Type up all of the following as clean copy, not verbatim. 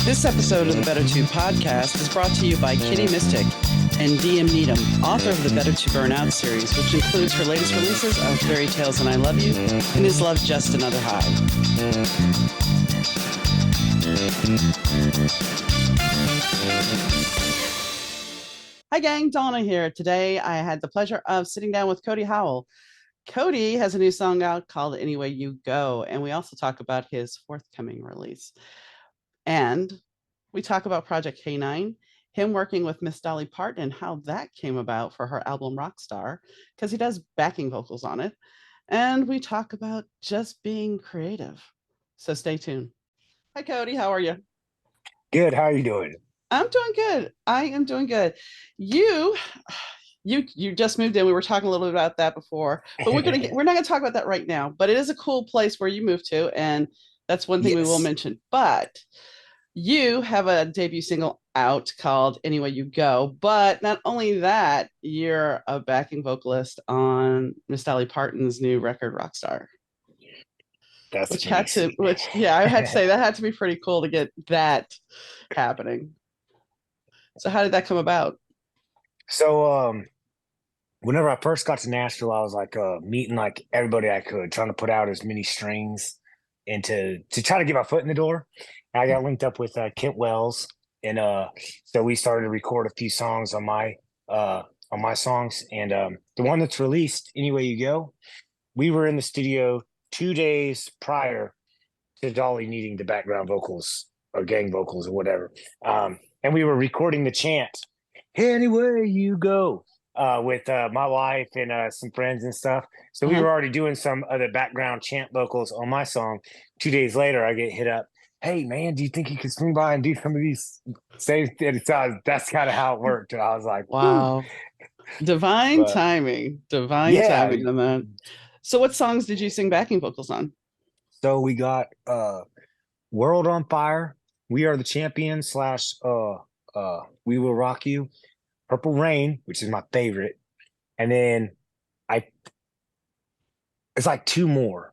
This episode of the Better To podcast is brought to you by Kitty Mystic and Needom, author of the Better To Burnout series, which includes her latest releases of Fairy Tales and I Love You and Is Love Just Another High. Hi gang, Donna here. Today I had the pleasure of sitting down with Cody Howell. Cody has a new song out called Any Way You Go, and we also talk about his forthcoming release. And we talk about Project K9, him working with Miss Dolly Parton and how that came about for her album Rockstar, because he does backing vocals on it. And we talk about just being creative. So stay tuned. Hi, Cody. How are you? Good. How are you doing? I'm doing good. I am doing good. You just moved in. We were talking a little bit about that before, but we're not gonna talk about that right now. But it is a cool place where you moved to, and that's one thing we will mention. But you have a debut single out called Any Way You Go. But not only that, you're a backing vocalist on Miss Dolly Parton's new record, Rockstar. I had to say that had to be pretty cool to get that happening. So how did that come about? So whenever I first got to Nashville, I was like meeting like everybody I could, trying to put out as many strings and to try to get my foot in the door. And I got linked up with Kent Wells, and so we started to record a few songs on my songs. And the one that's released, Any Way You Go, we were in the studio 2 days prior to Dolly needing the background vocals or gang vocals or whatever. And we were recording the chant, Anywhere You Go, with my wife and some friends and stuff. So we were already doing some of the background chant vocals on my song. 2 days later, I get hit up. Hey, man, do you think you could swing by and do some of these same things? That's kind of how it worked. And I was like, wow. Divine timing on that. So what songs did you sing backing vocals on? So we got World on Fire, We Are the Champions / We Will Rock You, Purple Rain, which is my favorite. And then it's like two more.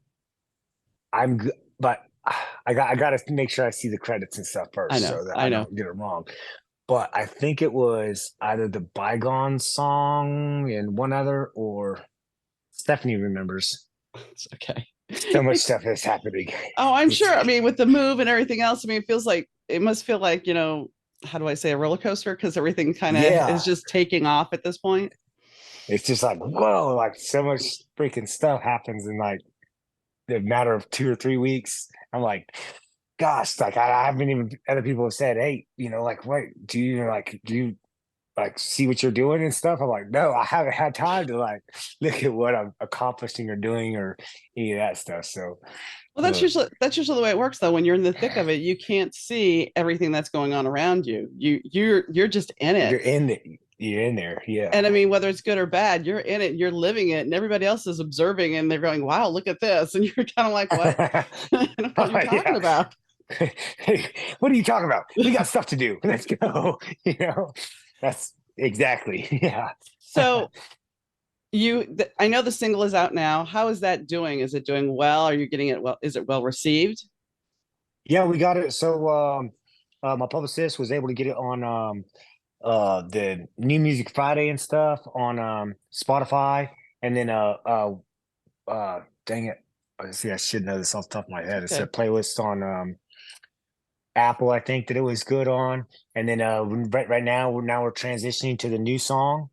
But I got to make sure I see the credits and stuff first. So that I don't get it wrong. But I think it was either the Bygone song and one other, or Stephanie remembers. It's okay. So much stuff is happening. Oh, I'm sure. I mean, with the move and everything else, I mean, it must feel like, how do I say, a roller coaster? Because everything kind of is just taking off at this point. It's just like, whoa, like so much freaking stuff happens in like the matter of 2 or 3 weeks. I'm like, gosh, like I haven't even, other people have said, hey, like, wait, do you like see what you're doing and stuff? I'm like, no, I haven't had time to like look at what I'm accomplishing or doing or any of that stuff. So well, that's usually the way it works though. When you're in the thick of it, you can't see everything that's going on around you. You're just in it. You're in there. Yeah. And I mean, whether it's good or bad, you're in it, you're living it, and everybody else is observing and they're going, wow, look at this. And you're kind of like, what? What are you talking about? What are you talking about? We got stuff to do. Let's go. That's exactly. Yeah. So I know the single is out now. How is that doing? Is it doing well? Are you getting it well? Is it well received? Yeah, we got it. So my publicist was able to get it on the New Music Friday and stuff on Spotify, and then dang it, I should know this off the top of my head. It's a playlist on Apple, I think, that it was good on. And then right now we're transitioning to the new song,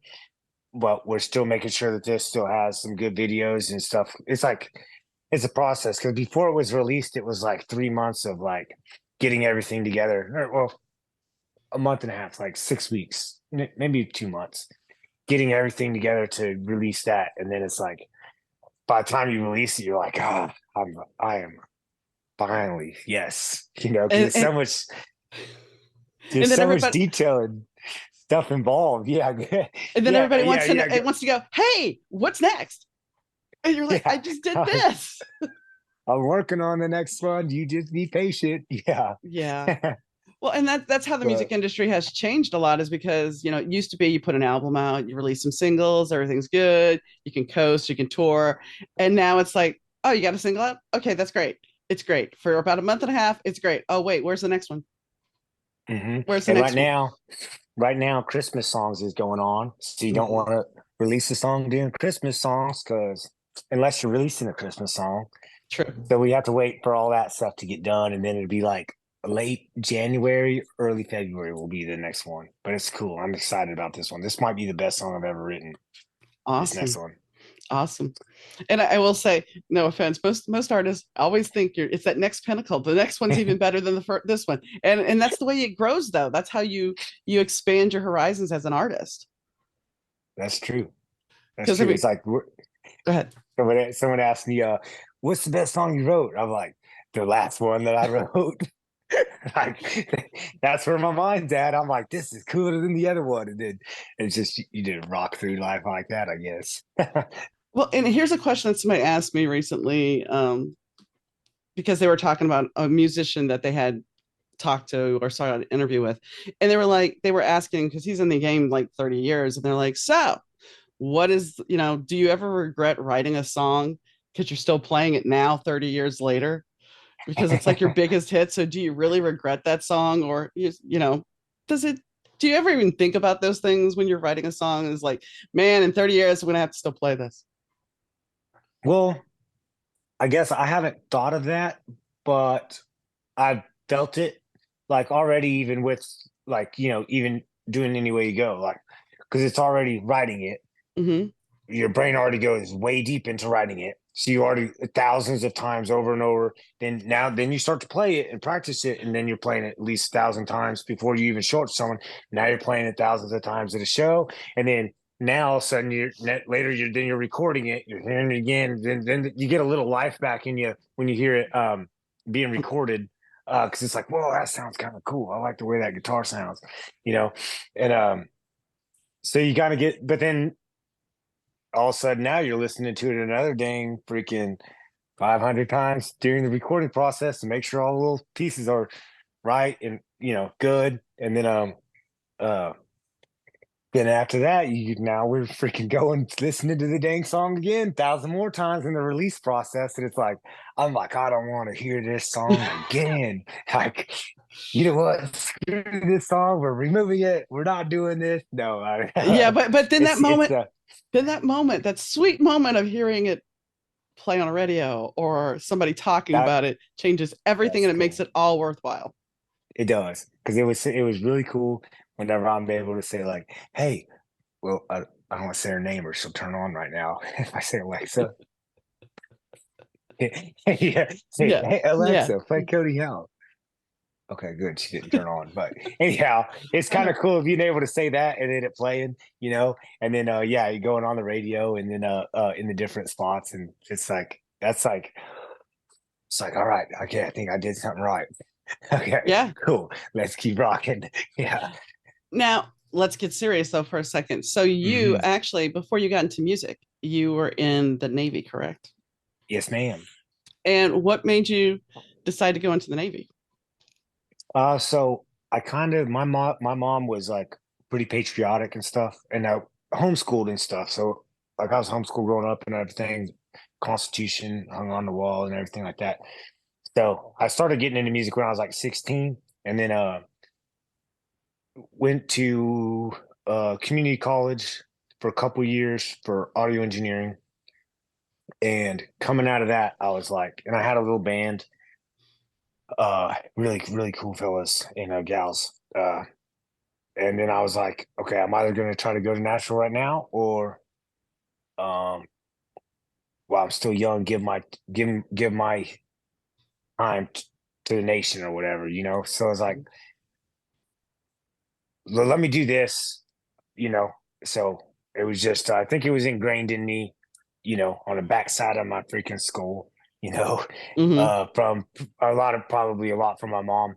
but we're still making sure that this still has some good videos and stuff. It's a process, because before it was released, it was like 3 months of like getting everything together. Well, a month and a half, like 6 weeks, maybe 2 months, getting everything together to release that. And then it's like, by the time you release it, you're like, I am finally, yes. There's so much detail and stuff involved. Yeah. And then everybody wants to go, hey, what's next? And you're like, I just did this. I'm working on the next one. You just be patient. Yeah. Yeah. Well, and that's how the music industry has changed a lot, is because, it used to be you put an album out, you release some singles, everything's good, you can coast, you can tour. And now it's like, oh, you got a single out? Okay, that's great. It's great. For about a month and a half, it's great. Oh, wait, where's the next one? Where's the And next one? right now, Christmas songs is going on. So you don't Mhm. want to release a song doing Christmas songs because unless you're releasing a Christmas song, True. so we have to wait for all that stuff to get done, and then it'd be like late January, early February will be the next one. But it's cool. I'm excited about this one. This might be the best song I've ever written. This next Awesome. one. Awesome. And I will say, no offense, most artists always think it's that next pinnacle. The next one's even better than this one. And that's the way it grows though. That's how you expand your horizons as an artist. That's true. That's Because I true. mean, It's like go ahead. someone asked me, "What's the best song you wrote?" I'm like, "The last one that I wrote." Like that's where my mind's at. I'm like, "This is cooler than the other one," and then it's just you did rock through life like that, I guess. Well, and here's a question that somebody asked me recently, because they were talking about a musician that they had talked to or saw an interview with, and they were asking because he's in the game like 30 years, and they're like, so what is, do you ever regret writing a song because you're still playing it now 30 years later because it's like your biggest hit? So do you really regret that song, or does it? Do you ever even think about those things when you're writing a song? Is like, man, in 30 years, I'm gonna have to still play this. Well, I guess I haven't thought of that, but I've felt it like already, even with like, even doing any way you go, like, because it's already writing it. Hmm. Your brain already goes way deep into writing it. So you already thousands of times over and over. Then you start to play it and practice it, and then you're playing it at least 1,000 times before you even show it to someone. Now you're playing it thousands of times at a show, and then now all of a sudden you're recording it, you're hearing it again. Then you get a little life back in you when you hear it being recorded, because it's like, whoa, that sounds kind of cool. I like the way that guitar sounds, you know, and so you kind of get, but then all of a sudden now you're listening to it another dang freaking 500 times during the recording process to make sure all the little pieces are right and good, and uh then after that we're freaking going listening to the dang song again 1,000 more times in the release process, and it's like I'm like, I don't want to hear this song again. Like, you know what, screw this song, we're removing it, we're not doing this. No, Yeah, but then that it's moment, that sweet moment of hearing it play on a radio or somebody talking that about it changes everything, that's and it makes cool. it all worthwhile. It does, because it was really cool whenever I'm able to say like, "Hey, well, I don't want to say her name or she'll turn on right now." If I say Alexa, yeah, say, Yeah, "Hey yeah, Alexa, play Cody Howell." Okay, good. She didn't turn on, but anyhow, it's I kind know. of cool being able to say that and then it playing, and then yeah, you going on the radio and then in the different spots, and it's like that's like it's like, all right, okay, I think I did something right. Okay, Yeah. cool. Let's keep rocking. Yeah. Now let's get serious though for a second. So you Hmm. actually, before you got into music, you were in the Navy, correct? Yes, ma'am. And what made you decide to go into the Navy? So I kind of my mom was like pretty patriotic and stuff, and I homeschooled and stuff. So like I was homeschooled growing up and everything, Constitution hung on the wall and everything like that. So I started getting into music when I was like 16, and then went to community college for a couple years for audio engineering. And coming out of that, I was like, and I had a little band, really really cool fellas and gals. And then I was like, okay, I'm either going to try to go to Nashville right now, or um, while I'm still young, give my time to the nation or whatever, So I was like, let me do this, you know. So it was just, I think it was ingrained in me, on the backside of my freaking skull, Hmm. from probably a lot from my mom.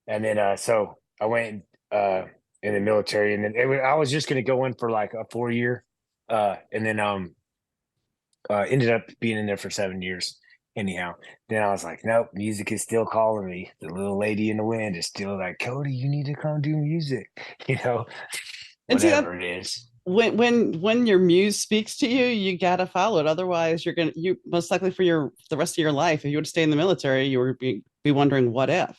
And then so I went in the military, and then I was just going to go in for like a 4 year, and then ended up being in there for 7 years. Anyhow, then I was like, nope, music is still calling me. The little lady in the wind is still like, Cody, you need to come do music, you know, And see that whatever it is. when your muse speaks to you, you gotta follow it. Otherwise, you most likely for the rest of your life, if you would stay in the military, you would be wondering what if,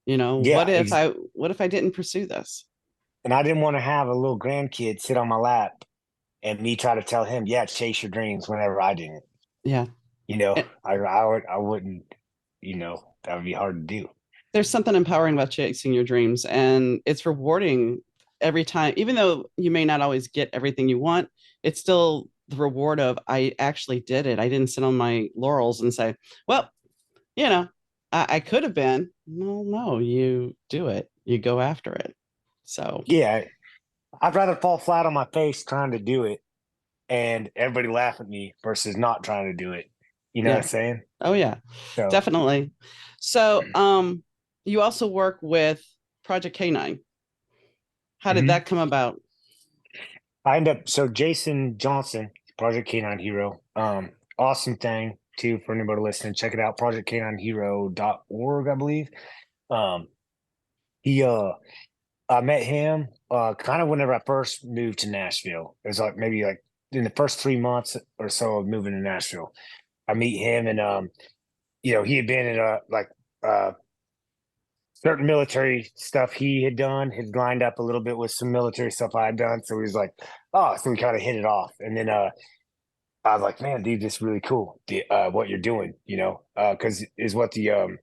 Yeah, what if I what if I didn't pursue this? And I didn't want to have a little grandkid sit on my lap and me try to tell him, yeah, chase your dreams whenever I didn't. Yeah. You know, And I wouldn't, that would be hard to do. there's something empowering about chasing your dreams, and it's rewarding every time, even though you may not always get everything you want. It's still the reward of, I actually did it. I didn't sit on my laurels and say, well, you know, I could have been. Well, no, you do it. You go after it. So Yeah, I'd rather fall flat on my face trying to do it and everybody laugh at me versus not trying to do it. You know what yeah. I'm saying? Oh yeah, So definitely. So you also work with Project K9. How did mhm. that come about? So Jason Johnson, Project K9 Hero. Awesome thing too for anybody listening. Check it out, projectk9hero.org, I believe. Um, he I met him kind of whenever I first moved to Nashville. It was like maybe like in the first 3 months or so of moving to Nashville. I meet him and he had been in uh certain military stuff he had done, had lined up a little bit with some military stuff I had done. So he was like, oh, so we kind of hit it off. And then I was like, man, dude, this is really cool. What you're doing, because is what the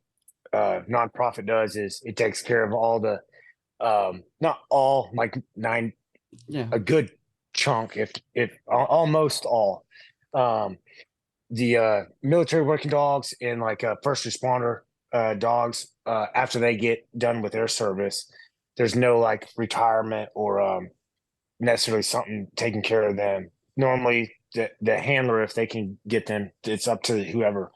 nonprofit does is it takes care of all the not all, like Yeah. a good chunk, if almost all, the military working dogs and like first responder dogs after they get done with their service. There's no like retirement or necessarily something taking care of them. Normally, the handler, if they can get them, it's up to whoever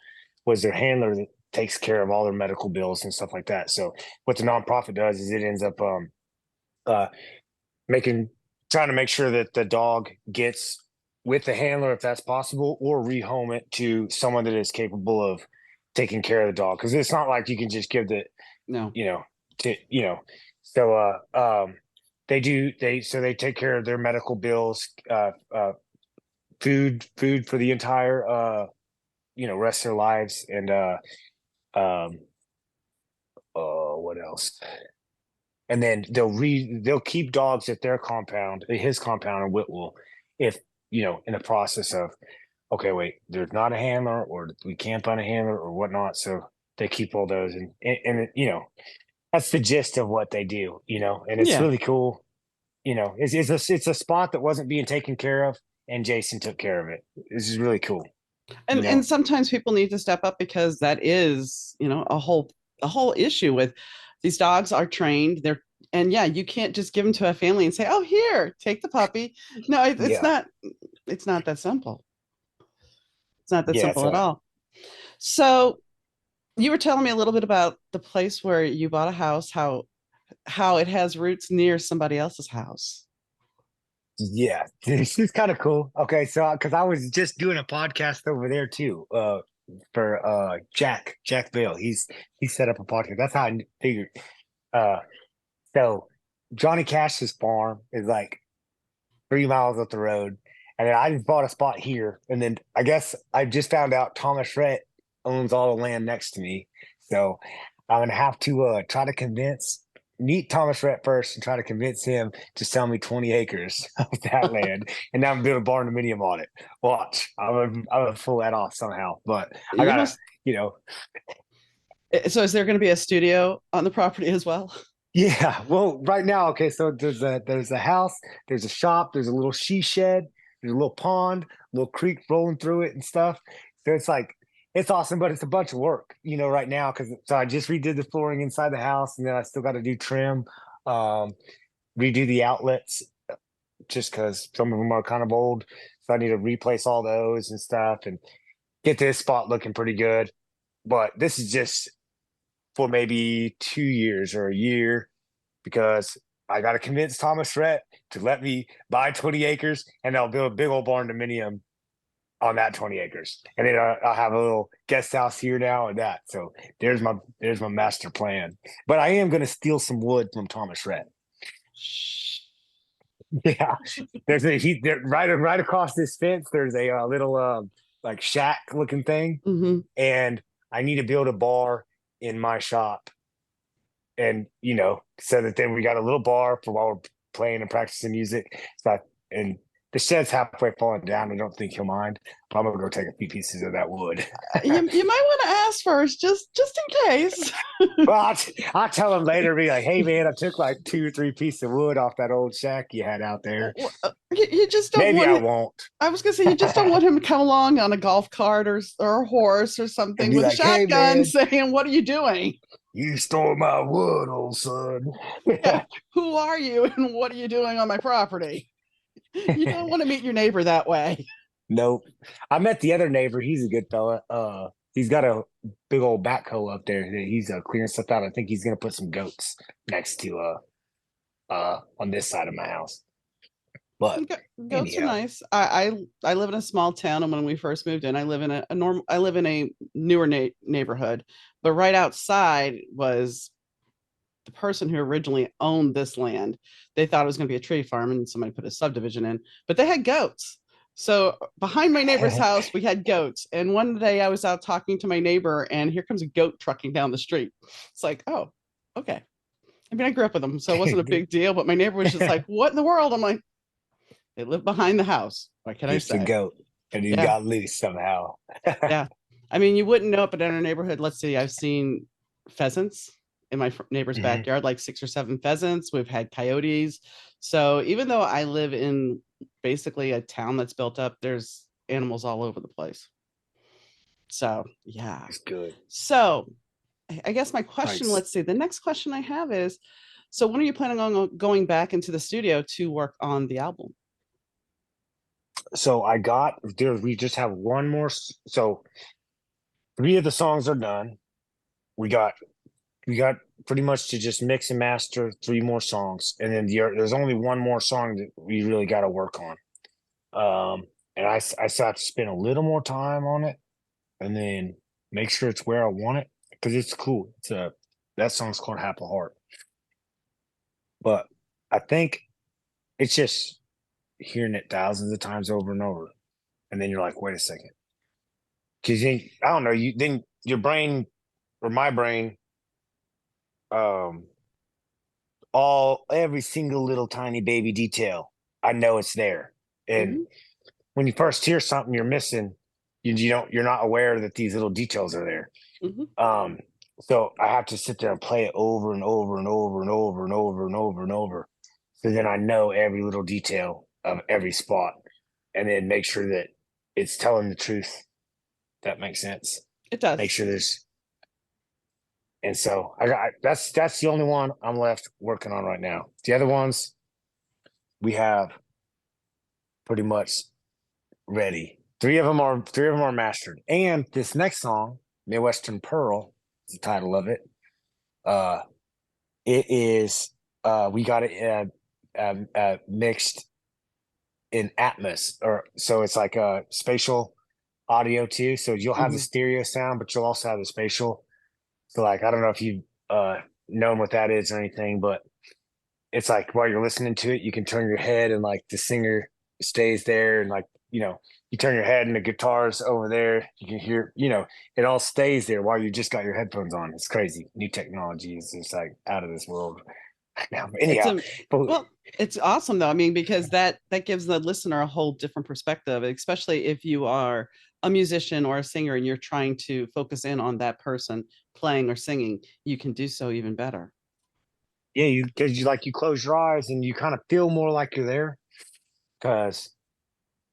was their handler that takes care of all their medical bills and stuff like that. So what the nonprofit does is it ends up uh, making trying to make sure that the dog gets with the handler if that's possible, or rehome it to someone that is capable of taking care of the dog. Because it's not like you can just give the No. to so they take care of their medical bills, food for the entire rest of their lives, and um what else? And then they'll keep dogs at their compound, his compound in Whitwell, if in the process of, okay, wait, there's not a handler, or we can't find a handler or whatnot. So they keep all those, and that's the gist of what they do, and it's Yeah. really cool. It's a spot that wasn't being taken care of, and Jason took care of it. This is really cool. And sometimes people need to step up, because that is, a whole issue with these dogs are trained. And yeah, you can't just give them to a family and say, oh, here, take the puppy. No, Yeah, it's not that simple. It's not that yeah. simple at all. So you were telling me a little bit about the place where you bought a house, how it has roots near somebody else's house. Yeah, this is kind of cool. Okay, so because I was just doing a podcast over there too, for Jack Bale. He set up a podcast. That's how I figured. Uh, so Johnny Cash's farm is like 3 miles up the road, and then I just bought a spot here, and then I guess I just found out Thomas Rhett owns all the land next to me, so I'm gonna have to try to meet Thomas Rhett first and try to convince him to sell me 20 acres of that land, and now I'm building a barn dominium on it. Watch, I'm gonna pull that off somehow, but I You gotta, must. So is there going to be a studio on the property as well? yeah. Well, right now, okay, so there's a house, there's a shop, there's a little she shed, there's a little pond, little creek rolling through it and stuff. So it's like it's awesome, but it's a bunch of work, right now, because so I just redid the flooring inside the house, and then I still got to do trim, um, redo the outlets, just because some of them are kind of old, so I need to replace all those and stuff, and get this spot looking pretty good. But this is just for maybe 2 years or a year, because I got to convince Thomas Rhett to let me buy 20 acres, and I'll build a big old barn dominium on that 20 acres. And then I'll have a little guest house here now and that. So there's my master plan. But I am going to steal some wood from Thomas Rhett. Yeah. Right across this fence, there's a little like shack looking thing. Mm-hmm. And I need to build a bar in my shop and so that then we got a little bar for while we're playing and practicing music. So and the shed's halfway falling down. I don't think he'll mind. But I'm gonna go take a few pieces of that wood. You might want to ask first, just in case. Well, I'll tell him later, be like, hey, man, I took like 2 or 3 pieces of wood off that old shack you had out there. You just don't Maybe want I him. won't. I was gonna say you just don't want him to come along on a golf cart or a horse or And something be with a like, hey, shotgun man, saying, "What are you doing? you stole my wood, old son. Yeah, who are you and what are you doing on my property?" You don't want to meet your neighbor that way. Nope. I met the other neighbor. He's a good fella. He's got a big old backhoe up there that he's clearing stuff out. I think he's gonna put some goats next to on this side of my house. But Goats are anyhow, nice. I live in a small town, and when we first moved in, I live in a normal. I live in a newer neighborhood, but right outside was the person who originally owned this land. They thought it was going to be a tree farm, and somebody put a subdivision in, but they had goats. So behind my neighbor's house, we had goats. And one day I was out talking to my neighbor, and here comes a goat trucking down the street. It's like, oh, okay. I mean, I grew up with them, so it wasn't a big deal. But my neighbor was just like, "What in the world?" I'm like, "They live behind the house. What can I just a say?" goat, and he Yeah, got loose somehow. yeah. I mean, you wouldn't know it, but in our neighborhood, let's see, I've seen pheasants in my neighbor's Mhm. backyard, like 6 or 7 pheasants. We've had coyotes. So even though I live in basically a town that's built up, there's animals all over the place. So yeah. It's good. So I guess my question, Nice. let's see, the next question I have is, so when are you planning on going back into the studio to work on the album? So I got there. We just have one more. So 3 of the songs are done. We got we got pretty much to just mix and master 3 more songs, and then there's only one more song that we really got to work on. And I still have to spend a little more time on it, and then make sure it's where I want it because it's cool. That song's called "Half a Heart," but I think it's just hearing it thousands of times over and over, and then you're like, wait a second, because I don't know, you then your brain or my brain, um, every single little tiny baby detail, I know it's there, and Mhm. when you first hear something you're missing, you're not aware that these little details are there. Mhm. Um, so I have to sit there and play it over and over and over and over and over and over and over. So then I know every little detail of every spot and then make sure that it's telling the truth. That makes sense. It Make does. sure there's and so I got that's the only one I'm left working on right now. The other ones we have pretty much ready. Three of them are mastered. And this next song, Midwestern Pearl, is the title of it. Uh, it is we got it mixed in Atmos, or so it's like a spatial audio too. So you'll have the Mhm. stereo sound, but you'll also have the spatial. So like I don't know if you've known what that is or anything, but it's like while you're listening to it, you can turn your head and like the singer stays there, and like you turn your head and the guitar's over there. You can hear, it all stays there while you just got your headphones on. It's crazy. New technology is just like out of this world now. But It's anyhow, a but well, it's awesome though. I mean, because that gives the listener a whole different perspective, especially if you are a musician or a singer and you're trying to focus in on that person playing or singing, you can do so even better. yeah, because you close your eyes and you kind of feel more like you're there. Because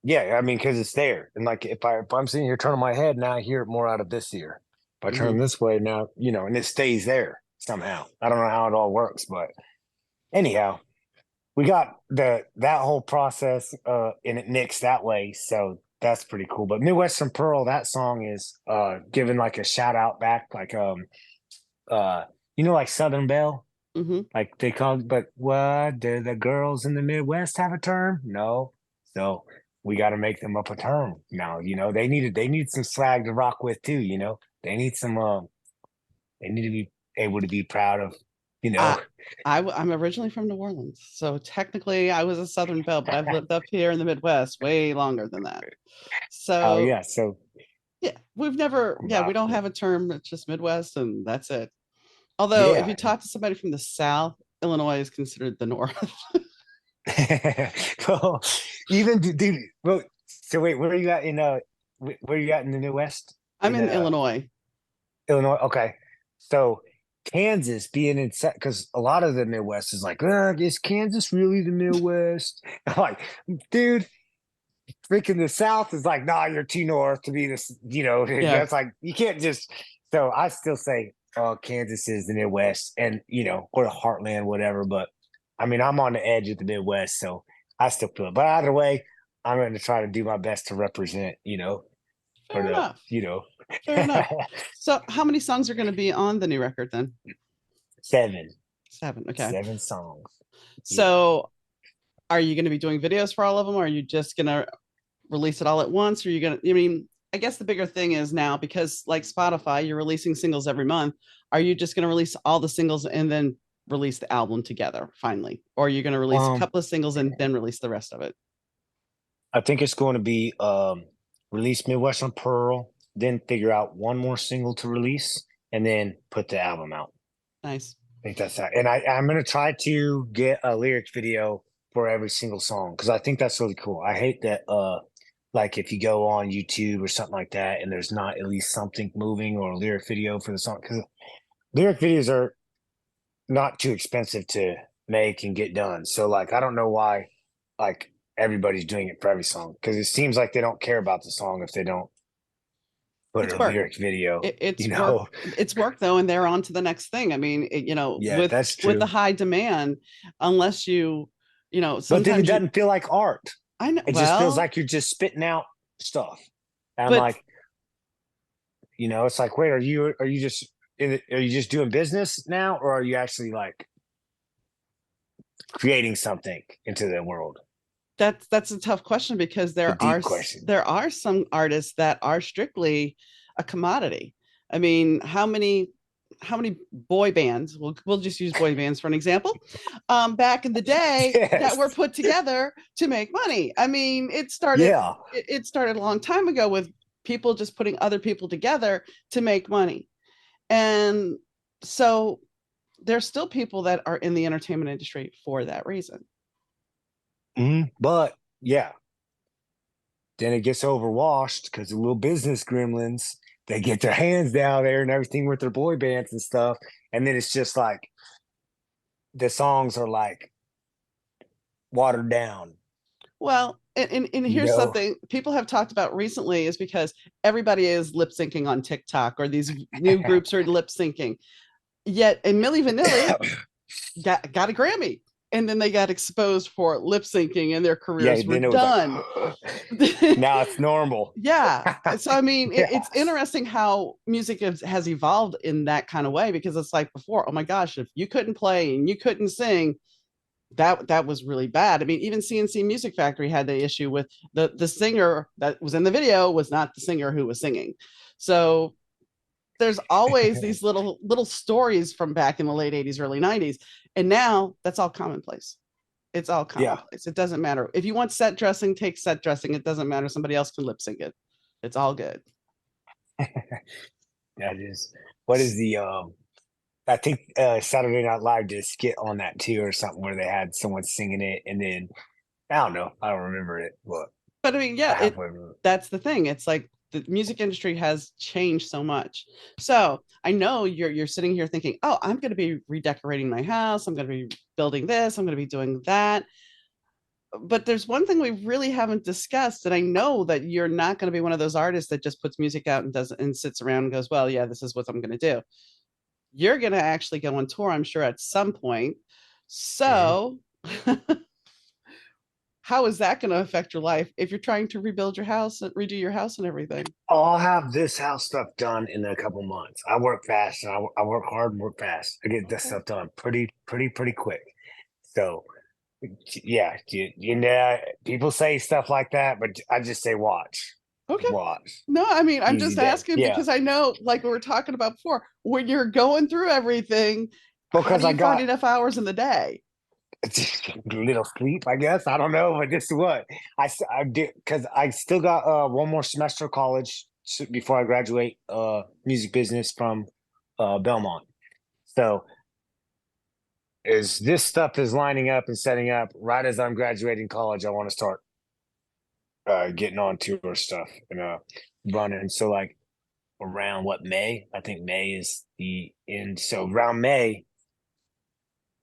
yeah, I mean, because it's there, and like if I'm sitting here turning my head now, I hear it more out of this ear. If I turn Mhm. this way now, and it stays there somehow. I don't know how it all works, but anyhow, we got that whole process and it mixed that way, so that's pretty cool. But Midwestern Pearl, that song is giving like a shout out back, like uh like Southern Belle, Mhm. like they call it, but what do the girls in the Midwest have a term? No. So we got to make them up a term now. They need some swag to rock with too. They need some they need to be able to be proud of, you I know. I'm originally from New Orleans, so technically I was a Southern Belle, but I've lived up here in the Midwest way longer than that. Oh So yeah, so yeah, we don't have a term. It's just Midwest, and that's it. Although if Yeah. you talk to somebody from the South, Illinois is considered the North. Well, even dude. Well, so wait, where are you at in where are you at in the Midwest? I'm In in Illinois. Illinois. Okay, so Kansas being in because a lot of the Midwest is like, is Kansas really the Midwest? I'm like, dude, freaking the South is like, nah, you're too north to be this. Yeah, That's like you can't just. So I still say, oh, Kansas is the Midwest, and or the Heartland, whatever. But I mean, I'm on the edge of the Midwest, so I still feel it. But either way, I'm going to try to do my best to represent. For fair the enough. Fair enough. So how many songs are going to be on the new record then? seven, 7. Okay. 7 songs. Yeah. So are you going to be doing videos for all of them, or are you just going to release it all at once? Or are you going to, I mean, I guess the bigger thing is now, because like Spotify, you're releasing singles every month. Are you just going to release all the singles and then release the album together finally? Or are you going to release a couple of singles and then release the rest of it? I think it's going to be release Midwestern Pearl, then figure out one more single to release, and then put the album out. Nice. I think that's that. And I'm going to try to get a lyric video for every single song because I think that's really cool. I hate that like if you go on YouTube or something like that and there's not at least something moving or a lyric video for the song, because lyric videos are not too expensive to make and get done. So like I don't know why like everybody's doing it for every song, because it seems like they don't care about the song if they don't put It's a work. lyric video. It's work. It's work though, and they're on to the next thing. I mean, Yeah, that's with the true. high demand, unless But then it sometimes you, doesn't feel like art. I know, It just feels well, like you're just spitting out stuff. And I'm but like, it's like, wait, are you just doing business now, or are you actually like creating something into the world? that's a tough question, because The deep question. there are some artists that are strictly a commodity. I mean, how many boy bands, we'll just use boy bands for an example, back in the day, that were Yes. put together to make money. I mean, Yeah. it started a long time ago with people just putting other people together to make money. And so there's still people that are in the entertainment industry for that reason. But yeah, then it gets overwashed because the little business gremlins, they get their hands down there and everything with their boy bands and stuff. And then it's just like the songs are like watered down, Well, and you here's know? something people have talked about recently, is because everybody is lip syncing on TikTok, or these new groups are lip syncing. Yet, and Milli Vanilli got a Grammy, and then they got exposed for lip syncing, and their Yeah, careers were then it was like, done. now it's normal. Yeah. So, I mean, Yeah. it's interesting how music has evolved in that kind of way, because it's like before, oh my gosh, if you couldn't play and you couldn't sing, that was really bad. I mean, even CNC Music Factory had the issue with the singer that was in the video was not the singer who was singing. So there's always these little stories from back in the late 80s, early 90s. And now that's all commonplace. It's all Yeah. commonplace. It doesn't matter. If you want set dressing, take set dressing. It doesn't matter. Somebody else can lip sync it. It's all good. That is, what is the, I think Saturday Night Live did a skit on that too or something where they had someone singing it and then, I don't know. I don't remember it, but But I mean, I yeah, halfway remember. that's the thing. It's like the music industry has changed so much. So I know you're sitting here thinking, oh, I'm going to be redecorating my house. I'm going to be building this. I'm going to be doing that. But there's one thing we really haven't discussed, and I know that you're not going to be one of those artists that just puts music out and does and sits around and goes, well, yeah, this is what I'm going to do. You're going to actually go on tour, I'm sure, at some point. Mhm. So how is that going to affect your life if you're trying to rebuild your house and redo your house and everything? I'll have this house stuff done in a couple months. I work fast and I work hard and work fast. I get this Okay. stuff done pretty quick. So yeah, people say stuff like that, but I just say watch, Okay. watch. No, I mean, I'm Easy just day. asking Yeah, because I know, like we were talking about before, when you're going through everything, how because do I you find got enough hours in the day? little sleep, I guess. I don't know, but this is what I did because I still got one more semester of college before I graduate music business from Belmont. So as this stuff is lining up and setting up, right as I'm graduating college, I want to start getting on tour stuff and running. So like around what, May? I think May is the end. So around May,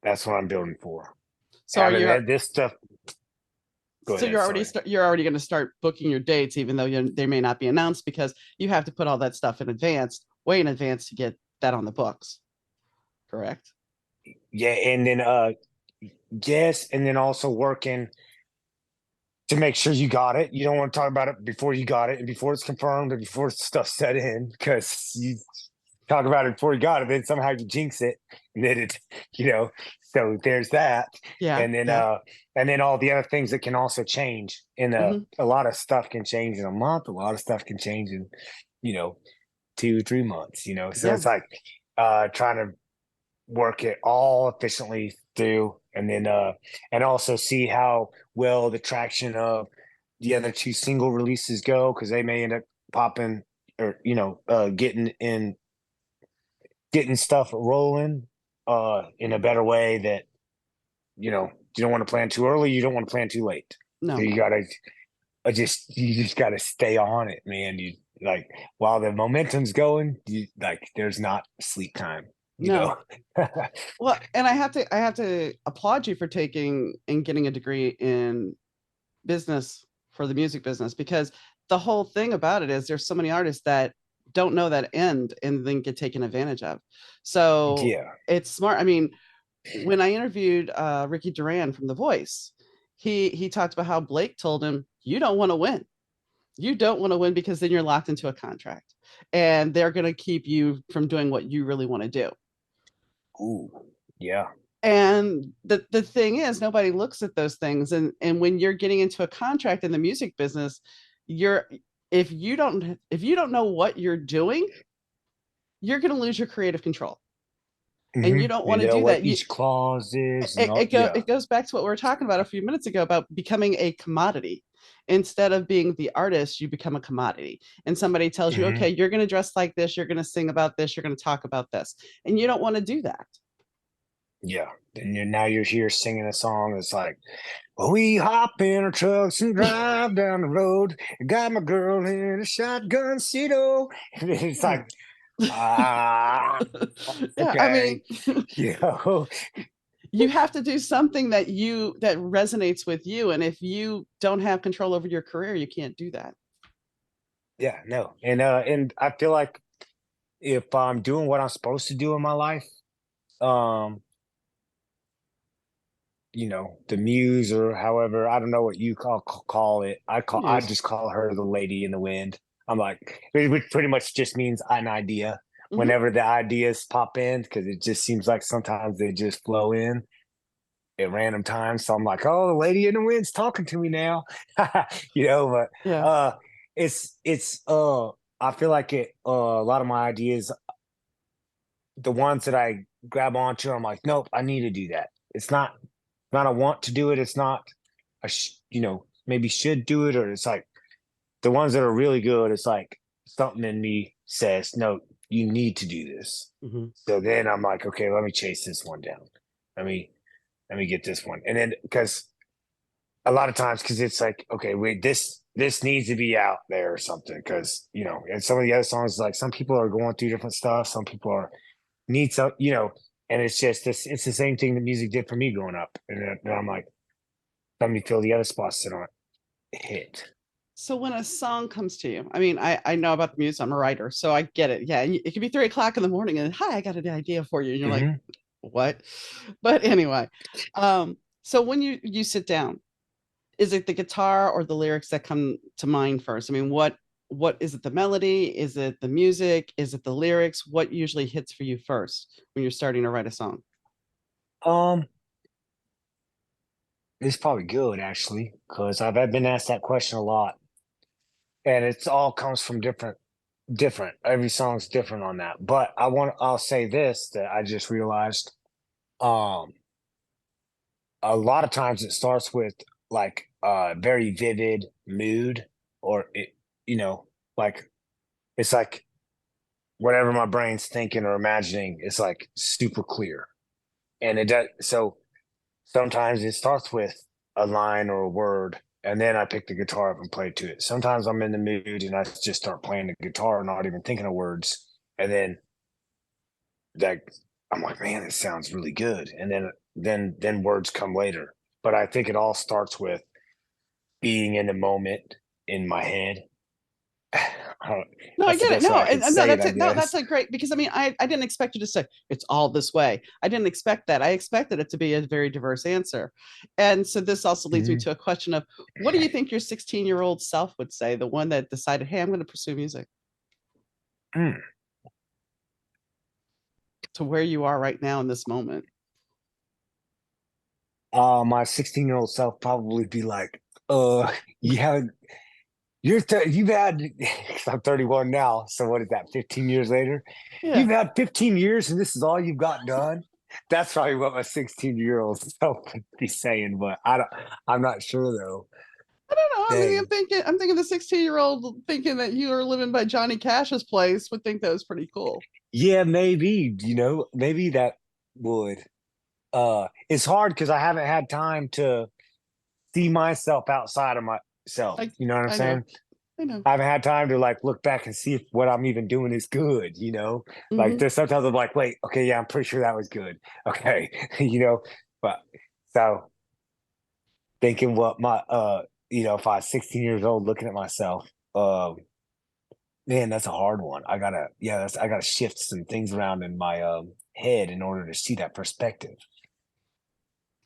that's what I'm building for. So are you This stuff. Go so ahead. Sorry. you're already going to start booking your dates, even though they may not be announced, because you have to put all that stuff in advance, way in advance, to get that on the books. Correct. Yeah, and then yes, and then also working to make sure you got it. You don't want to talk about it before you got it and before it's confirmed and before stuff's set in, because you talk about it before you got it, then somehow you jinx it, and then it, so there's that. Yeah. And then Yeah. and then all the other things that can also change in a lot of stuff can change in a month, a lot of stuff can change in, 2-3 months, so Yeah. it's like trying to work it all efficiently through, and then and also see how well the traction of the other 2 single releases go, because they may end up popping, or getting stuff rolling in a better way, that you don't want to plan too early, you don't want to plan too late. No. So you just gotta stay on it, man. You like, while the momentum's going, there's not sleep time. No. Well, and I have to applaud you for taking and getting a degree in business for the music business, because the whole thing about it is there's so many artists that don't know that end and then get taken advantage of. So Yeah. it's smart. I mean, when I interviewed Ricky Duran from The Voice, he talked about how Blake told him, you don't want to win. You don't want to win, because then you're locked into a contract and they're going to keep you from doing what you really want to do. Ooh, yeah. And the thing is, nobody looks at those things. And when you're getting into a contract in the music business, if you don't know what you're doing, you're going to lose your creative control. And you don't want to do what that. Each clause is. It goes back to what we were talking about a few minutes ago about becoming a commodity. Instead of being the artist, you become a commodity. And somebody tells you, okay, you're going to dress like this, you're going to sing about this, you're going to talk about this. And you don't want to do that. Yeah. And now you're here singing a song that's like, well, we hop in our trucks and drive down the road. Got my girl in a shotgun seat. It's like, yeah, okay. I mean, you have to do something that resonates with you. And if you don't have control over your career, you can't do that. Yeah, no. And I feel like if I'm doing what I'm supposed to do in my life, the muse, or however, I don't know what you call it. I just call her the lady in the wind. I'm like, which pretty much just means an idea. Whenever the ideas pop in, because it just seems like sometimes they just flow in at random times. So I'm like, oh, the lady in the wind's talking to me now. But Yeah. it's I feel like a lot of my ideas, the ones that I grab onto, I'm like, nope, I need to do that. It's not a want to do it. It's not maybe should do it, or it's like the ones that are really good, it's like something in me says, no, you need to do this. So then I'm like, okay, let me chase this one down. Let me get this one. And then, because a lot of times, because it's like, okay, wait, this needs to be out there or something. Because, and some of the other songs, like, some people are going through different stuff. Some people need some, and it's just this, it's the same thing that music did for me growing up. And then I'm like, let me fill the other spots that aren't hit. So when a song comes to you, I mean, I know about the music, I'm a writer, so I get it. Yeah. And it can be 3:00 in the morning and, hi, I got an idea for you. And you're like, what? But anyway, so when you sit down, is it the guitar or the lyrics that come to mind first? I mean, what is it, the melody? Is it the music? Is it the lyrics? What usually hits for you first when you're starting to write a song? It's probably good, actually, because I've been asked that question a lot, and it's all comes from different. Every song's different on that. But I'll say this, that I just realized. A lot of times it starts with like a very vivid mood, or like it's like whatever my brain's thinking or imagining is like super clear. And it does. So sometimes it starts with a line or a word, and then I pick the guitar up and play to it. Sometimes I'm in the mood and I just start playing the guitar, not even thinking of words. And then that I'm like, man, it sounds really good. And then words come later. But I think it all starts with being in the moment in my head. No, I That's the get it. best way No, I can and no, say it, that's I it. No, guess. that's a great because I mean, I didn't expect you to say it's all this way. I didn't expect that. I expected it to be a very diverse answer. And so this also leads me Mhm. to a question of what do you think your 16-year-old self would say, the one that decided, hey, I'm going to pursue music Mm. to where you are right now in this moment? My 16-year-old self probably be like, you haven't you've had 'cause I'm 31 now, so what is that, 15 years later? Yeah. You've had 15 years and this is all you've got done. That's probably what my 16-year-old self would be saying, but I'm not sure though. I don't know. I mean, Dang. I'm thinking the 16-year-old thinking that you are living by Johnny Cash's place would think that was pretty cool. Yeah, maybe, maybe that would. It's hard because I haven't had time to see myself outside of myself. Like, You know what I'm I know, saying? I know. I haven't had time to like look back and see if what I'm even doing is good, Like Hmm. there's sometimes I'm like, wait, okay, yeah, I'm pretty sure that was good. Okay, but so thinking what my if I was 16 years old looking at myself, um, man, that's a hard one. I gotta shift some things around in my head in order to see that perspective.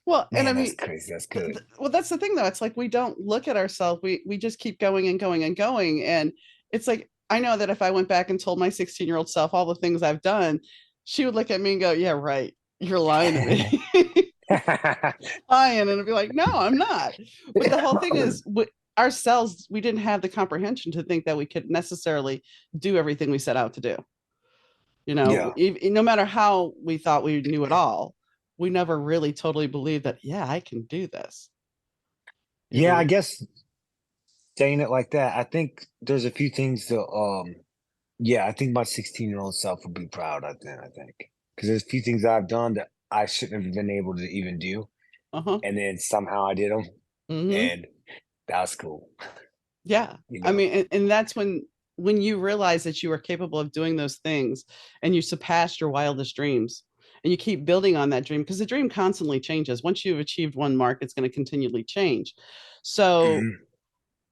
Well, and I Man, that's mean, crazy. That's good. well, that's the thing though. It's like we don't look at ourselves. We just keep going and going and going. And it's like I know that if I went back and told my 16-year-old self all the things I've done, she would look at me and go, "Yeah, right. You're lying to me." Lying, and I'd be like, "No, I'm not." But the whole thing is, ourselves, we didn't have the comprehension to think that we could necessarily do everything we set out to do. Yeah. No matter how we thought we knew it all, we never really totally believed that, yeah, I can do this, you Yeah, I know? guess saying it like that, I think there's a few things that yeah, I think my 16-year-old self would be proud of then, I think. Because there's a few things I've done that I shouldn't have been able to even do. Uh-huh. And then somehow I did them. Hmm. And that was cool. Yeah. You I know? mean, and that's when you realize that you are capable of doing those things and you surpass your wildest dreams and you keep building on that dream because the dream constantly changes. Once you've achieved one mark, it's going to continually change. So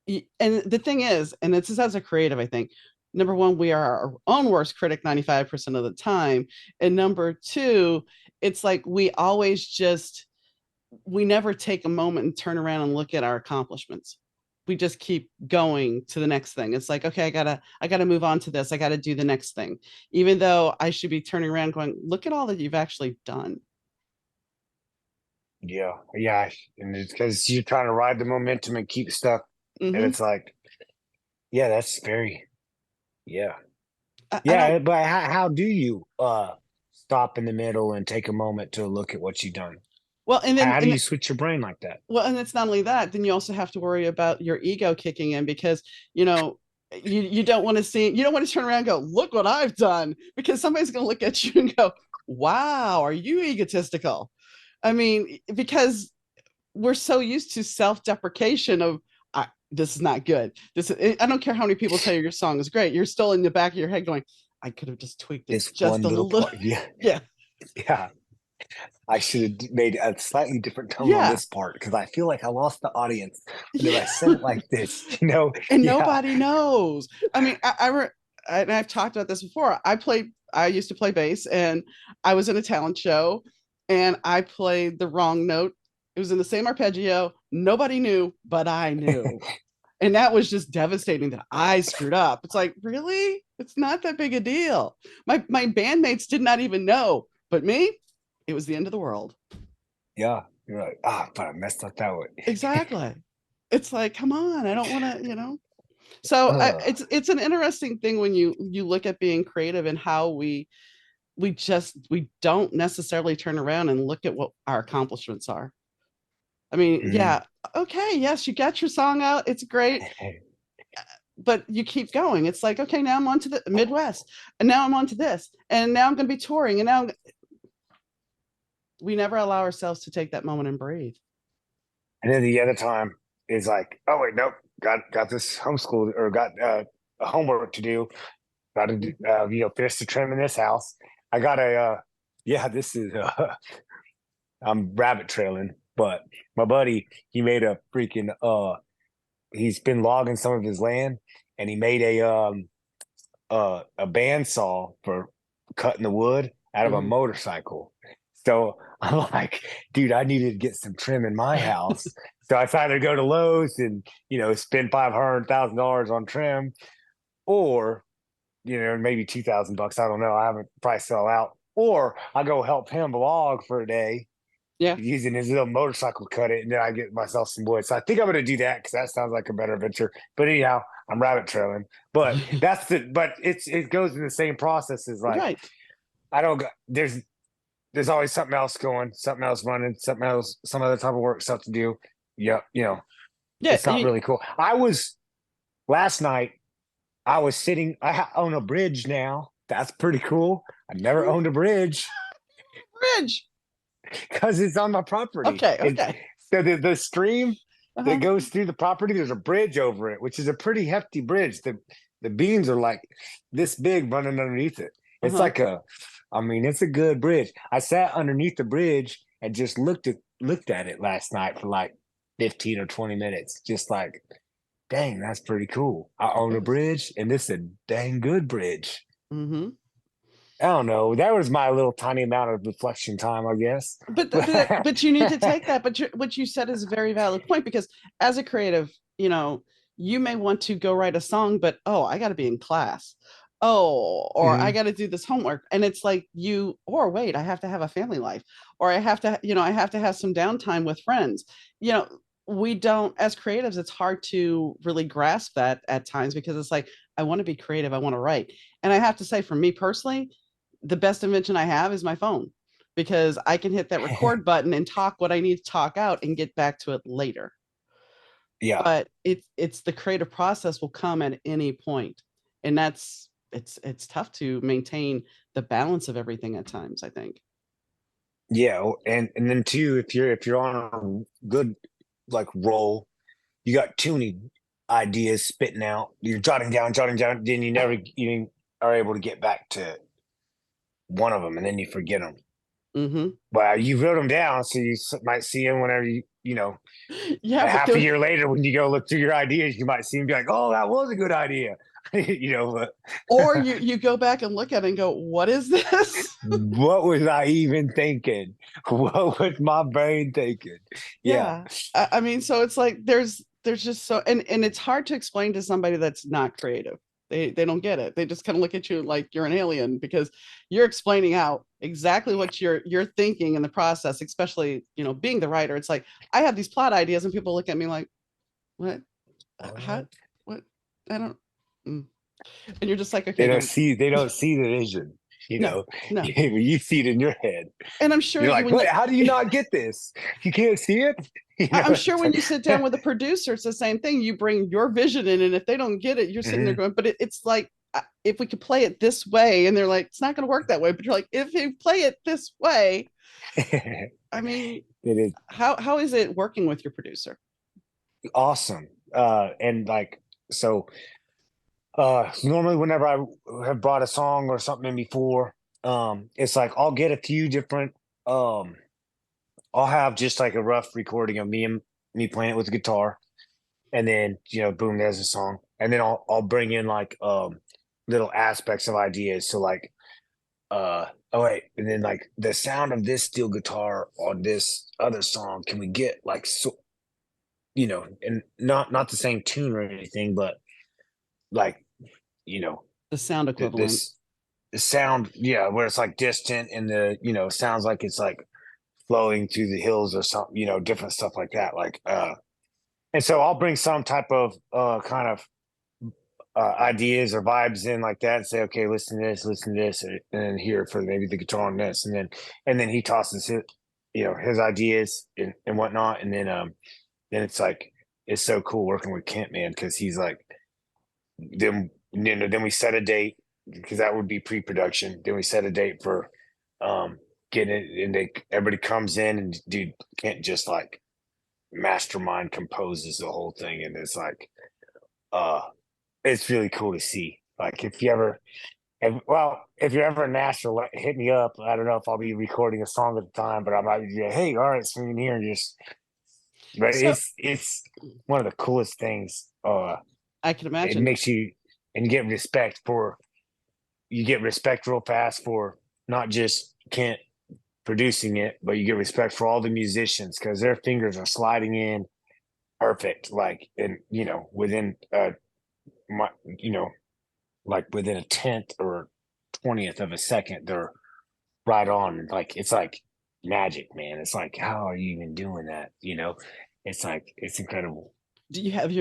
Mhm. and the thing is, and this is as a creative, I think, number one, we are our own worst critic 95% of the time. And number two, it's like we never take a moment and turn around and look at our accomplishments. We just keep going to the next thing. It's like, okay, I gotta move on to this. I gotta do the next thing. Even though I should be turning around going, look at all that you've actually done. Yeah. Yeah. And it's because you're trying to ride the momentum and keep stuff. And Hmm. it's like, yeah, that's very, yeah. I Yeah. don't But how do you stop in the middle and take a moment to look at what you've done? well, and then How do and you switch your brain like that? well, and it's not only that, then you also have to worry about your ego kicking in because, you know, you don't want to you don't want to turn around and go, look what I've done, because somebody's going to look at you and go, wow, are you egotistical? I mean, because we're so used to self-deprecation of, this is not good. I don't care how many people tell you your song is great. You're still in the back of your head going, I could have just tweaked it This just one a little little. part. Yeah. Yeah. Yeah. I should have made a slightly different tone on Yeah. this part because I feel like I lost the audience whenever I Yeah. said it like this, And Yeah. nobody knows. I mean, and I've talked about this before. I used to play bass, and I was in a talent show, and I played the wrong note. It was in the same arpeggio. Nobody knew, but I knew, and that was just devastating. That I screwed up. It's like, really? It's not that big a deal. My bandmates did not even know, but me, it was the end of the world. Yeah. You're like, but I messed up that way. Exactly. It's like, come on, I don't want to. So uh, it's an interesting thing when you look at being creative and how we don't necessarily turn around and look at what our accomplishments are. I mean, mm, yeah, okay, yes, you got your song out, it's great. but you keep going. It's like, okay, now I'm on to the Midwest, and now I'm on to this, and now I'm going to be touring, and now we never allow ourselves to take that moment and breathe. And then the other time is like, oh wait, nope, got this homeschool or got a homework to do. Got to Mhm. finish the trim in this house. I got a yeah, this is I'm rabbit trailing, but my buddy, he made a freaking he's been logging some of his land, and he made a bandsaw for cutting the wood out of a Mhm. motorcycle. So I'm like, dude, I needed to get some trim in my house. So I decided to go to Lowe's and spend $500,000 on trim, or maybe $2,000. I don't know. I haven't priced it all out. Or I go help him log for a day Yeah. using his little motorcycle to cut it, and then I get myself some wood. So I think I'm going to do that because that sounds like a better venture. But anyhow, I'm rabbit trailing. But it goes in the same process as like Right. I don't got there's always something else going, something else running, something else, some other type of work stuff to do. Yeah, Yeah. it's not really cool. I was last night. I was sitting. own a bridge now. That's pretty cool. I never owned a bridge Bridge. because it's on my property. Okay. It's Okay. so the stream that Uh-huh. goes through the property. There's a bridge over it, which is a pretty hefty bridge. The beams are like this big running underneath it. It's Uh-huh. like it's a good bridge. I sat underneath the bridge and just looked at it last night for like 15 or 20 minutes, just like, dang, that's pretty cool. I It own a is. bridge, and this is a dang good bridge. Mm-hmm. I don't know. That was my little tiny amount of reflection time, I guess. But you need to take that. But what you said is a very valid point, because as a creative, you may want to go write a song, but oh, I got to be in class. Oh, or I Mhm. got to do this homework, and it's like or wait, I have to have a family life, or I have to have some downtime with friends. You know, we don't, as creatives, it's hard to really grasp that at times, because it's like, I want to be creative, I want to write, and I have to say, for me personally, the best invention I have is my phone, because I can hit that record button and talk what I need to talk out and get back to it later. Yeah. But it's the creative process will come at any point. And it's tough to maintain the balance of everything at times, I think. Yeah. And then too, if you're on a good like roll, you got too many ideas spitting out. You're jotting down, then you never even are able to get back to one of them, and then you forget them. Hmm. Well, you wrote them down, so you might see them whenever Yeah, a but half a year later when you go look through your ideas, you might see them be like, "Oh, that was a good idea," But or you go back and look at it and go, what is this? what was I even thinking? What was my brain thinking? Yeah, Yeah. I mean, so it's like there's just so, and it's hard to explain to somebody that's not creative. They don't get it. They just kind of look at you like you're an alien, because you're explaining out exactly what you're thinking in the process, especially, being the writer. It's like, I have these plot ideas and people look at me like, what? How, what? what? I don't. Mm. And you're just like, They okay, don't dude. see. They don't see the vision. No, no. You see it in your head. And I'm sure You're you like, when "What? you How do you not get this? You can't see it." I'm sure It's when like, you sit down with a producer, it's the same thing. You bring your vision in, and if they don't get it, you're sitting there Mhm. going, but it's like, if we could play it this way, and they're like, it's not going to work that way. But you're like, if you play it this way, I mean, It is how is it working with your producer? awesome. And like so normally whenever I have brought a song or something in before, it's like I'll get a few different um I'll have just like a rough recording of me playing it with the guitar, and then boom, there's a song. And then I'll bring in like little aspects of ideas. So like oh wait, and then like the sound of this steel guitar on this other song, can we get like so and not the same tune or anything, but like you know The sound equivalent. this the sound, yeah, where it's like distant, and the sounds like it's like flowing through the hills or something, different stuff like that, like and so I'll bring some type of kind of ideas or vibes in like that, and say, okay, listen to this, and then here for maybe the guitar on this, and then he tosses his ideas and whatnot, and then it's like it's so cool working with Kent, man, because he's like then we set a date because that would be pre-production. Then we set a date for getting it, and everybody comes in, and dude can't just like mastermind composes the whole thing, and it's like uh it's really cool to see. Like if you're ever in Nashville, hit me up. I don't know if I'll be recording a song at the time, but I might be like, hey, all right, swing in here and just. But So it's one of the coolest things. I can It imagine. makes you, and you get respect real fast for not just Kent producing it, but you get respect for all the musicians because their fingers are sliding in perfect, like and within my like within a tenth or 20th of a second, they're right on. Like it's like magic, man. It's like, how are you even doing that? It's like it's incredible. Do you have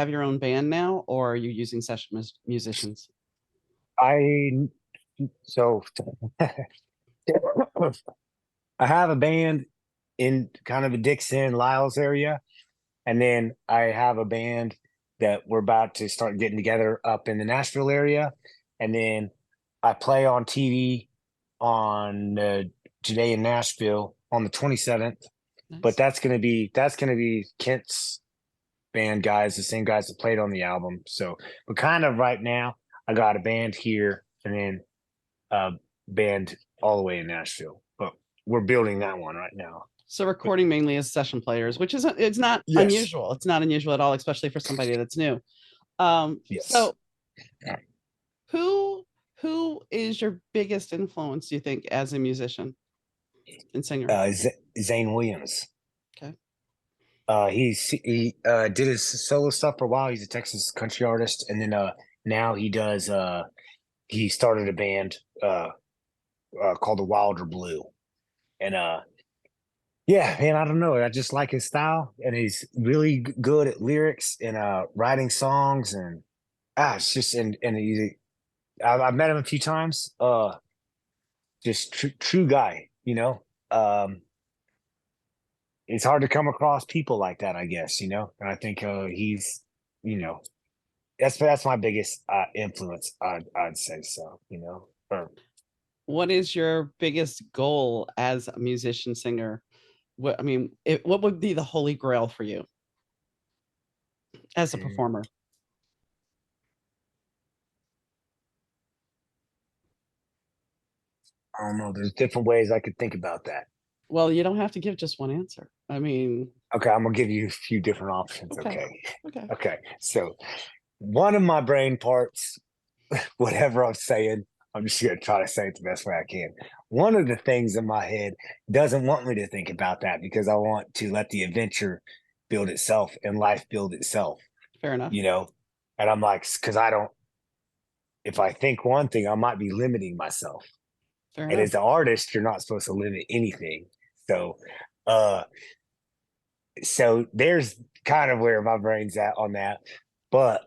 your own band now, or are you using session musicians? I so I have a band in kind of the Dixon Lyles area, and then I have a band that we're about to start getting together up in the Nashville area, and then I play on TV on today in Nashville on the 27th. But Nice. that's gonna be Kent's band guys, the same guys that played on the album. So, but kind of right now, I got a band here and then a band all the way in Nashville. But we're building that one right now. So But recording mainly as session players, which isn't it's not yes, unusual. It's not unusual at all, especially for somebody that's new. yes. So who who is your biggest influence, do you think, as a musician and singer? Zane Williams. Okay. He did his solo stuff for a while. He's a Texas country artist, and then now he started a band called the Wilder Blue, and yeah, man, I don't know. I just like his style, and he's really good at lyrics and writing songs, and it's just and I've met him a few times. Just true guy, It's hard to come across people like that, I guess, And I think he's, you know, that's my biggest influence. I'd say so, Or, What is your biggest goal as a musician singer? What would be the holy grail for you as a mm, performer? I don't know. There's different ways I could think about that. Well, you don't have to give just one answer. Okay, I'm gonna give you a few different options. Okay, Okay, okay. okay. So one of my brain parts, whatever I'm saying, I'm just gonna try to say it the best way I can. One of the things in my head doesn't want me to think about that because I want to let the adventure build itself and life build itself, Fair enough. you know. And I'm like, because I don't. If I think one thing, I might be limiting myself. Fair And enough. as an artist, you're not supposed to limit anything. So, uh, so there's kind of where my brain's at on that. But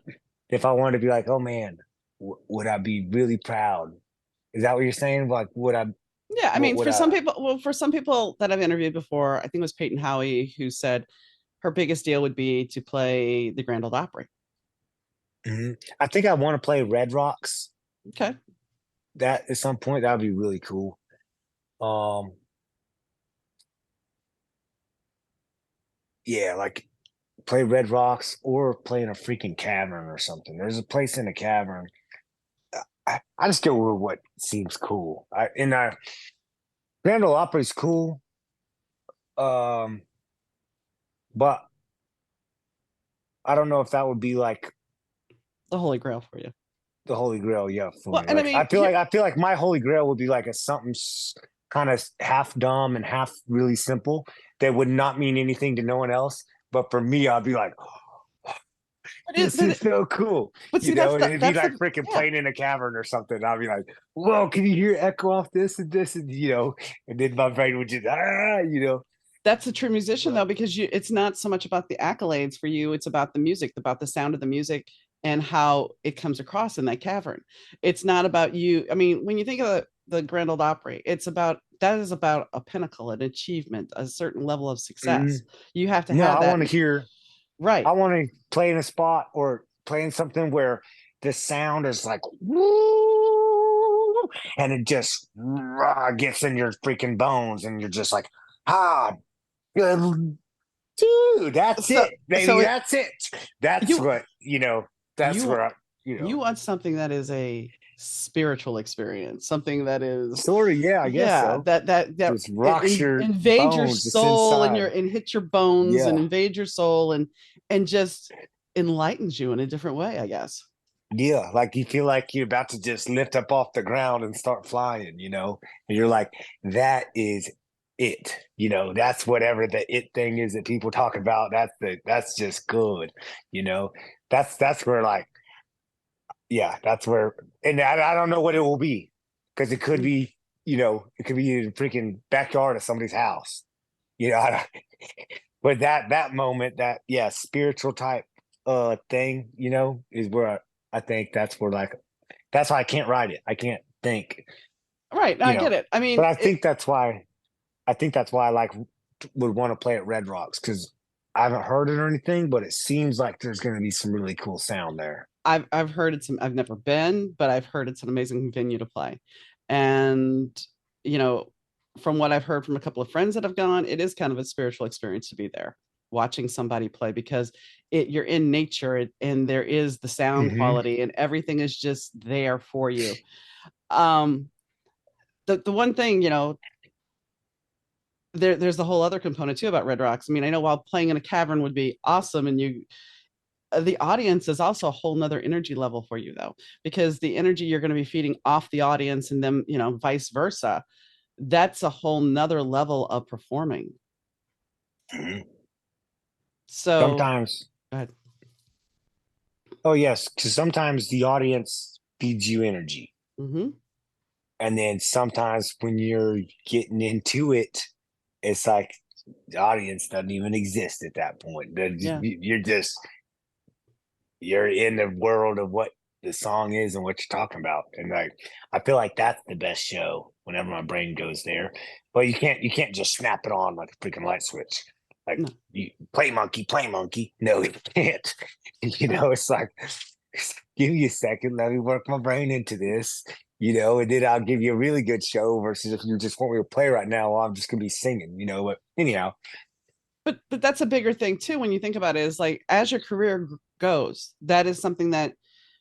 if I wanted to be like, oh man, would I be really proud? Is that what you're saying? Like, would I? Yeah, What would I? for some people that I've interviewed before, I think it was Peyton Howie who said her biggest deal would be to play the Grand Ole Opry. Mhm. I think I want to play Red Rocks. Okay. That at some point that would be really cool. Um, yeah, like play Red Rocks or play in a freaking cavern or something. There's a place in a cavern. I just go with what seems cool. Grand Ole Opry is cool. Um, but I don't know if that would be like The Holy Grail for you. the Holy Grail, yeah, for Well, me. and Like I feel like my Holy Grail would be like a something kind of half dumb and half really simple that would not mean anything to no one else. But for me, I'd be like, but this is so cool, see, And it'd be that's like the freaking yeah. playing in a cavern or something. I'd be like, whoa, can you hear echo off this and this and and then my brain would just That's a true musician But though, because it's not so much about the accolades for you, it's about the music, about the sound of the music and how it comes across in that cavern. It's not about you. When you think of the Grand Ole Opry, that is about a pinnacle, an achievement, a certain level of success. mm, You have to no, have I that want to hear. I right. want to play in a spot or play in something where the sound is like woo, and it just gets in your freaking bones, and you're just like, ah, dude, that's So it, baby, so it that's it. That's you what That's you where you want something that is a spiritual experience, something that is, sort of, yeah, I guess yeah, so. that Just rocks your invade your bones just soul and inside. your and hit your bones and Yeah, invade your soul and just enlightens you in a different way, I guess. yeah, like you feel like you're about to just lift up off the ground and start flying, and you're like, that is it, that's whatever the it thing is that people talk about. That's just good, you know. That's where, like, yeah, that's where, and I don't know what it will be, because it could be, it could be in the freaking backyard of somebody's house, I don't, but that moment, that, yeah, spiritual type thing, is where I think that's where, like, that's why I can't write it. I can't think, Right, I get it. I but mean, I think that's why I like would want to play at Red Rocks, because I haven't heard it or anything, but it seems like there's going to be some really cool sound there. I've heard it's I've never been, but I've heard it's an amazing venue to play. And you know, from what I've heard from a couple of friends that have gone, it is kind of a spiritual experience to be there, watching somebody play, because you're in nature, and there is the sound Hmm. quality and everything is just there for you. Um, the one thing, there's the whole other component too about Red Rocks. I mean, I know while playing in a cavern would be awesome, and the audience is also a whole nother energy level for you, though, because the energy you're going to be feeding off the audience and them, vice versa, that's a whole nother level of performing. Hmm. So Sometimes, go ahead. oh yes, because sometimes the audience feeds you energy, Mm-hmm. and then sometimes when you're getting into it, it's like the audience doesn't even exist at that point. Yeah. You're in the world of what the song is and what you're talking about, and, like, I feel like that's the best show whenever my brain goes there. But you can't just snap it on like a freaking light switch. Like, No, you play monkey, play monkey. No, you can't. no. It's like, give me a second, let me work my brain into this. And then I'll give you a really good show, versus if you just want me to play right now, well, I'm just gonna be singing. But anyhow, But that's a bigger thing too when you think about it, is like, as your career goes, that is something that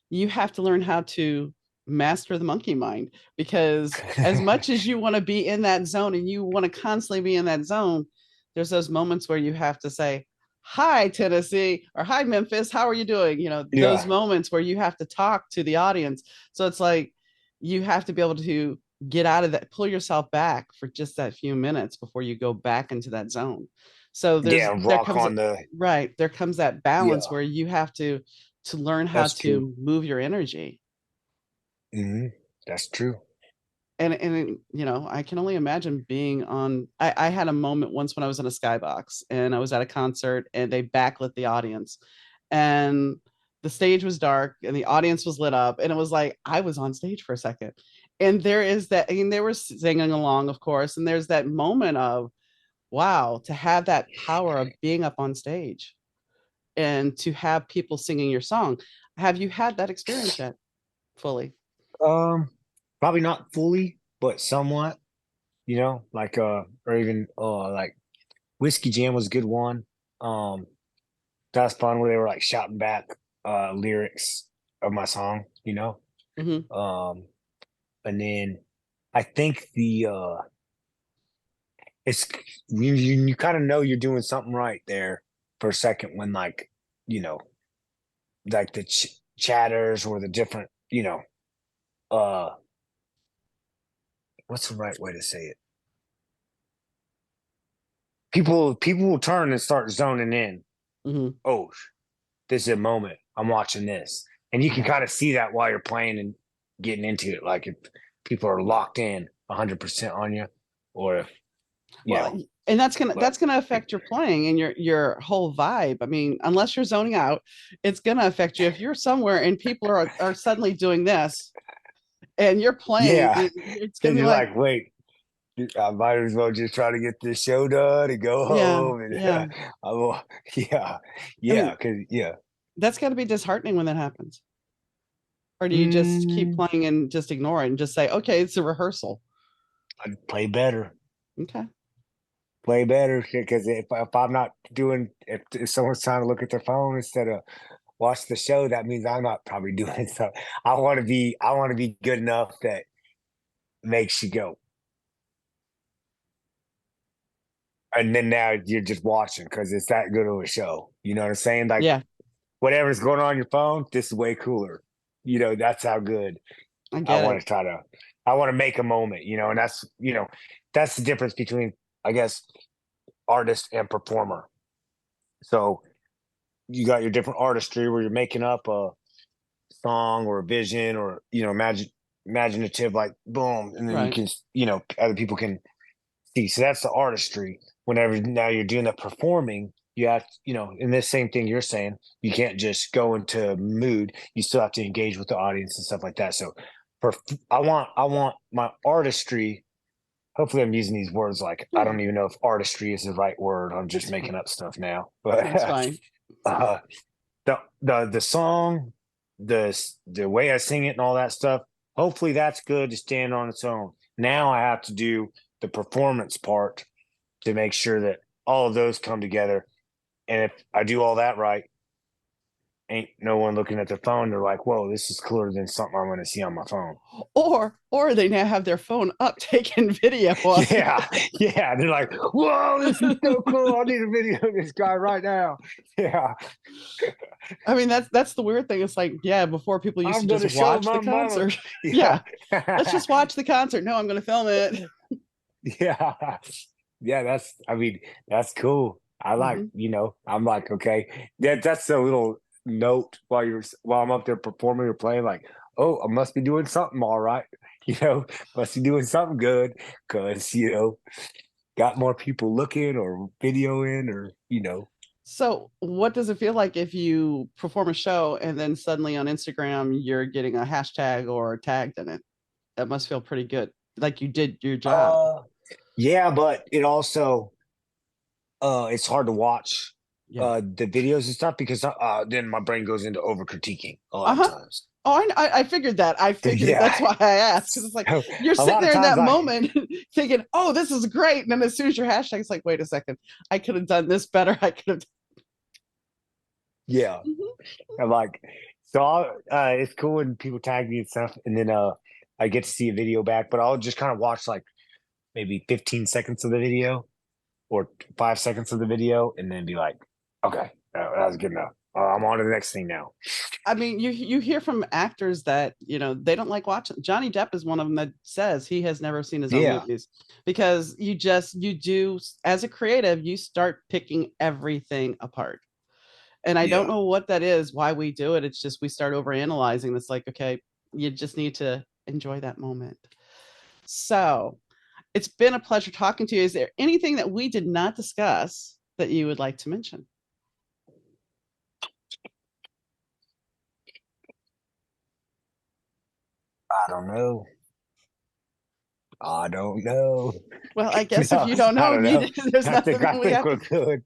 you have to learn how to master the monkey mind, because as much as you want to be in that zone and you want to constantly be in that zone, there's those moments where you have to say, hi Tennessee, or hi Memphis, how are you doing? Those yeah. moments where you have to talk to the audience. So it's like you have to be able to get out of that, pull yourself back for just that few minutes before you go back into that zone. So Yeah, there rock comes on the right, there comes that balance yeah, where you have to learn how that's true. to move your energy. Hmm. That's true. And I can only imagine being on. I had a moment once when I was in a skybox and I was at a concert and they backlit the audience, and the stage was dark and the audience was lit up, and it was like I was on stage for a second. And there is that, I mean, they were singing along, of course, and there's that moment of, wow, to have that power of being up on stage and to have people singing your song. Have you had that experience yet fully? Um, Probably not fully, but somewhat. Like, or even like Whiskey Jam was a good one. Um, that's fun, where they were like shouting back lyrics of my song. Hmm. Um, and then I think the it's you kind of know you're doing something right there for a second, when, like, you know like the chatters, or the different, uh what's the right way to say it, people will turn and start zoning in. Hmm. Oh, this is a moment, I'm watching this, and you can kind of see that while you're playing and getting into it, like if people are locked in 100% on you, or if Well, and but that's gonna affect your playing and your whole vibe. I mean, unless you're zoning out, it's gonna affect you. If you're somewhere and people are suddenly doing this and you're playing, yeah, it's gonna then be you're like, like, wait, I might as well just try to get this show done and go yeah, home, and yeah. I will, yeah, I yeah, mean, because yeah. that's got to be disheartening when that happens. Or do you just keep Mm, playing and just ignore it and just say, okay, it's a rehearsal? I'd play better. Okay. Play better because if I'm not doing if someone's trying to look at their phone instead of watch the show, that means I'm not probably doing so. I want to be good enough that makes you go. And then now you're just watching because it's that good of a show. You know what I'm saying? Like Yeah, whatever's going on your phone, this is way cooler. That's how good I I get want it. to try to. I want to make a moment. And that's the difference between, I guess, artist and performer. So you got your different artistry where you're making up a song or a vision or imaginative, like boom, and then you Right. can other people can see. So that's the artistry. Whenever now you're doing the performing, you have in this same thing you're saying, you can't just go into mood. You still have to engage with the audience and stuff like that. So for I want my artistry. Hopefully I'm using these words like I Yeah, don't even know if artistry is the right word. I'm just it's making fine. up stuff now. That's But fine. uh the song, the way I sing it and all that stuff, hopefully that's good to stand on its own. Now I have to do the performance part to make sure that all of those come together. And if I do all that right, ain't no one looking at their phone. They're like, whoa, this is cooler than something I'm going to see on my phone. Or they now have their phone up taking video of it. Yeah. Yeah. They're like, whoa, this is so cool. I need a video of this guy right now. Yeah. I mean, that's the weird thing. It's like, yeah, before people used to I'm going just to show watch the my mama. concert. Yeah. Yeah, let's just watch the concert. No, I'm going to film it. Yeah. Yeah. I mean, that's cool. I like, Mhm. I'm like, okay, that's a little note while I'm up there performing or playing, like, oh, I must be doing something all right. Must be doing something good because, got more people looking or videoing or. So, what does it feel like if you perform a show and then suddenly on Instagram you're getting a hashtag or tagged in it? That must feel pretty good. Like you did your job. Uh, yeah, but it also, it's hard to watch Yeah. the videos and stuff because then my brain goes into over critiquing a lot of Uh-huh. times. Oh, I figured that. I figured Yeah. that's why I asked. Because it's like So, you're a sitting lot of there in times that moment thinking, oh, this is great. And then as soon as your hashtag, it's like, wait a second, I could have done this better. I could have. yeah, I'm like, so it's cool when people tag me and stuff, and then I get to see a video back, but I'll just kind of watch like maybe 15 seconds of the video or 5 seconds of the video, and then be like, okay, that was good enough. I'm on to the next thing now. I mean, you hear from actors that they don't like watching. Johnny Depp is one of them that says he has never seen his own Yeah, movies because you do as a creative, you start picking everything apart. And I don't yeah. know what that is, why we do it. It's just we start over analyzing. It's like, okay, you just need to enjoy that moment. So it's been a pleasure talking to you. Is there anything that we did not discuss that you would like to mention? I don't know. I don't know. Well, I guess if No, you don't I know, don't know. there's I think nothing I we think have we're to. good.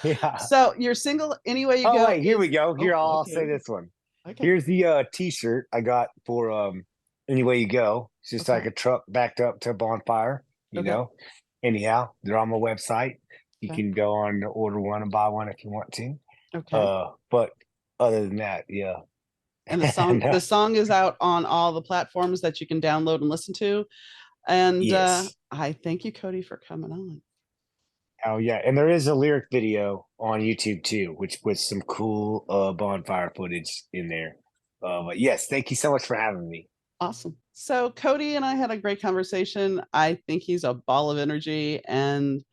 Yeah. So you're single anyway you Oh go wait, here we is go. oh Here I'll okay say this one. okay Here's the t-shirt I got for Anyway You Go. It's just okay like a truck backed up to a bonfire, you okay know. Anyhow, they're on my website. You okay can go on to order one and buy one if you want to. okay. But other than that, yeah. And And the song is out on all the platforms that you can download and listen to. And yes. I thank you, Cody, for coming on. Oh yeah. And there is a lyric video on YouTube too, which with some cool bonfire footage in there. But yes, thank you so much for having me. Awesome. So Cody and I had a great conversation. I think he's a ball of energy, and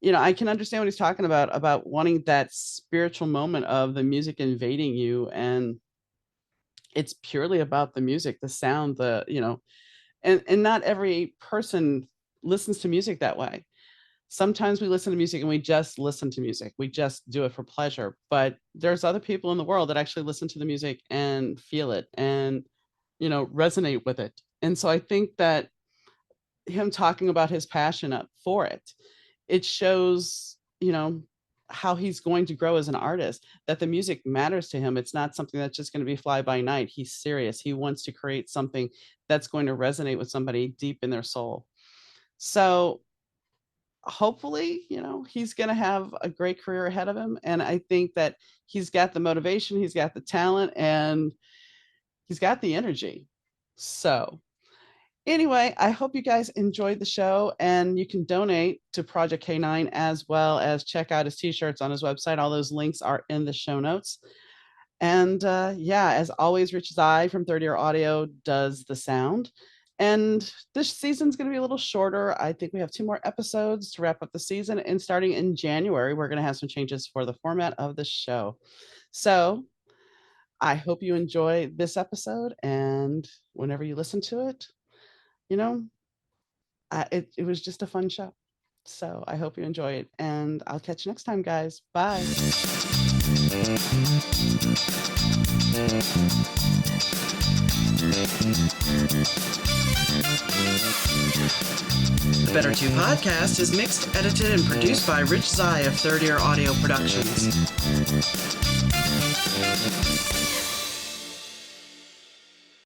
I can understand what he's talking about wanting that spiritual moment of the music invading you, and it's purely about the music, the sound, and not every person listens to music that way. Sometimes we listen to music and we just listen to music. We just do it for pleasure. But there's other people in the world that actually listen to the music and feel it and, resonate with it. And so I think that him talking about his passion for it, it shows, how he's going to grow as an artist, that the music matters to him. It's not something that's just going to be fly by night. He's serious. He wants to create something that's going to resonate with somebody deep in their soul. So hopefully, he's going to have a great career ahead of him. And I think that he's got the motivation, he's got the talent, and he's got the energy. So anyway, I hope you guys enjoyed the show, and you can donate to Project K9 as well as check out his t-shirts on his website. All those links are in the show notes. And as always, Rich Zai from Third Year Audio does the sound. And this season's going to be a little shorter. I think we have 2 more episodes to wrap up the season. And starting in January, we're going to have some changes for the format of the show. So I hope you enjoy this episode. And whenever you listen to it, it was just a fun show. So I hope you enjoy it. And I'll catch you next time, guys. Bye. The Better 2 podcast is mixed, edited, and produced by Rich Zai of Third Year Audio Productions.